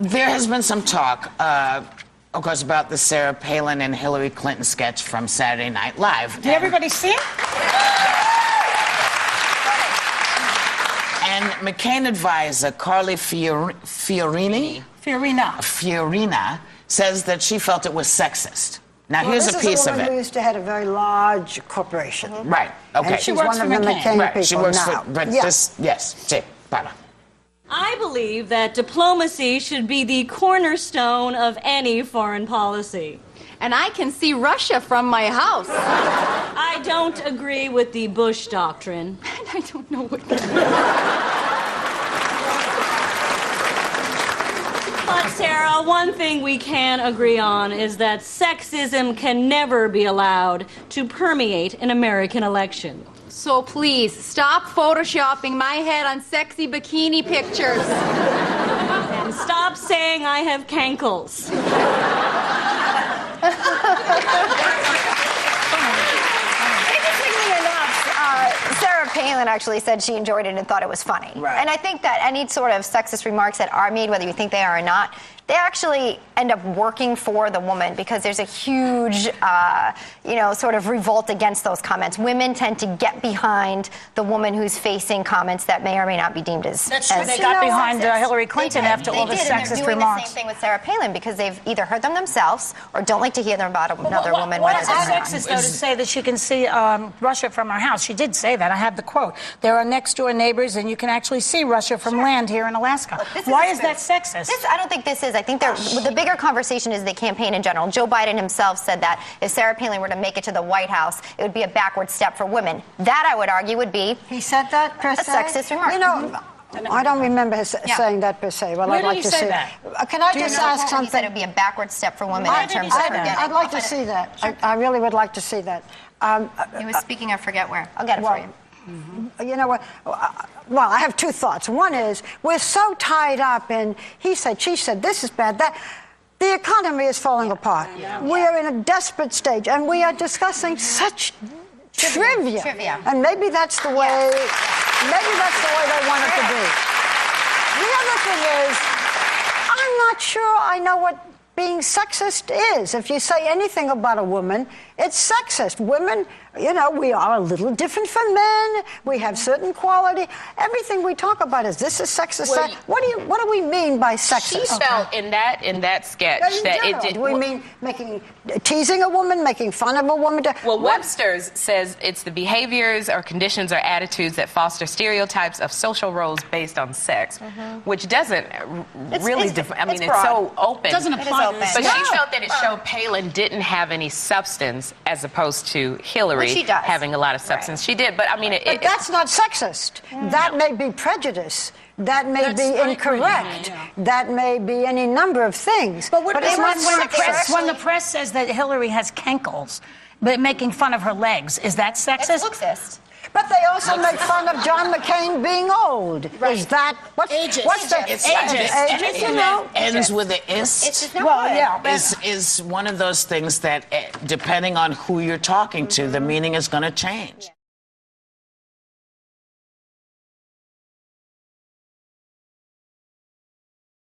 There has been some talk, of course, about the Sarah Palin and Hillary Clinton sketch from Saturday Night Live. Did everybody see it? And McCain advisor Carly Fiorina says that she felt it was sexist. Now, here's a piece of it. This is a woman who used to head a very large corporation. Right, okay. And she's one of the McCain people she works now. for, but this, yes, sí, para. I believe that diplomacy should be the cornerstone of any foreign policy. And I can see Russia from my house. I don't agree with the Bush doctrine. I don't know what But, Sarah, one thing we can agree on is that sexism can never be allowed to permeate an American election. So please, stop photoshopping my head on sexy bikini pictures. And stop saying I have cankles. Interestingly enough, Sarah Palin actually said she enjoyed it and thought it was funny. Right. And I think that any sort of sexist remarks that are made, whether you think they are or not, they actually end up working for the woman because there's a huge, sort of revolt against those comments. Women tend to get behind the woman who's facing comments that may or may not be deemed as That's true. They got behind Hillary Clinton after all the sexist remarks. They're doing the same thing with Sarah Palin because they've either heard them themselves or don't like to hear them about another woman. What is sexist, though, to say that she can see Russia from her house? She did say that. I have the quote. There are next-door neighbors, and you can actually see Russia from land here in Alaska. Look, why is that sexist? I don't think this is. I think the bigger conversation is the campaign in general. Joe Biden himself said that if Sarah Palin were to make it to the White House, it would be a backward step for women. That, I would argue, would be He said that per se? a sexist remark. You know, I don't remember saying that per se. Well, Where I'd like did to he say see that? Can I just ask He something? said it would be a backward step for women Why in did he terms say of that? I'd like to see that. I really would like to see that. He was speaking, I forget where. I'll get it for you. You know what? Well, I have two thoughts. One is we're so tied up in he said, she said, this is bad, that. The economy is falling apart. We are in a desperate stage, and we are discussing such trivia. And maybe that's the way. Maybe that's the way they want it to be. The other thing is, I'm not sure I know what being sexist is. If you say anything about a woman, it's sexist. Women, we are a little different from men. We have certain quality. Everything we talk about is this is sexist. Well, what do we mean by sexist? She felt in that sketch that it did. Do we mean teasing a woman, making fun of a woman? Webster's says it's the behaviors or conditions or attitudes that foster stereotypes of social roles based on sex, which doesn't really. It's so open. It doesn't apply. But she felt that it showed Palin didn't have any substance as opposed to Hillary having a lot of substance. Right. She did, but but that's not sexist. That may be prejudice. That may be incorrect. That may be any number of things. But when the press says that Hillary has cankles, but making fun of her legs, is that sexist? It's sexist. But they also make fun of John McCain being old. Right. Is that ageist? What's the ageist? Anything that ends with the ist, is one of those things that, depending on who you're talking to, the meaning is going to change.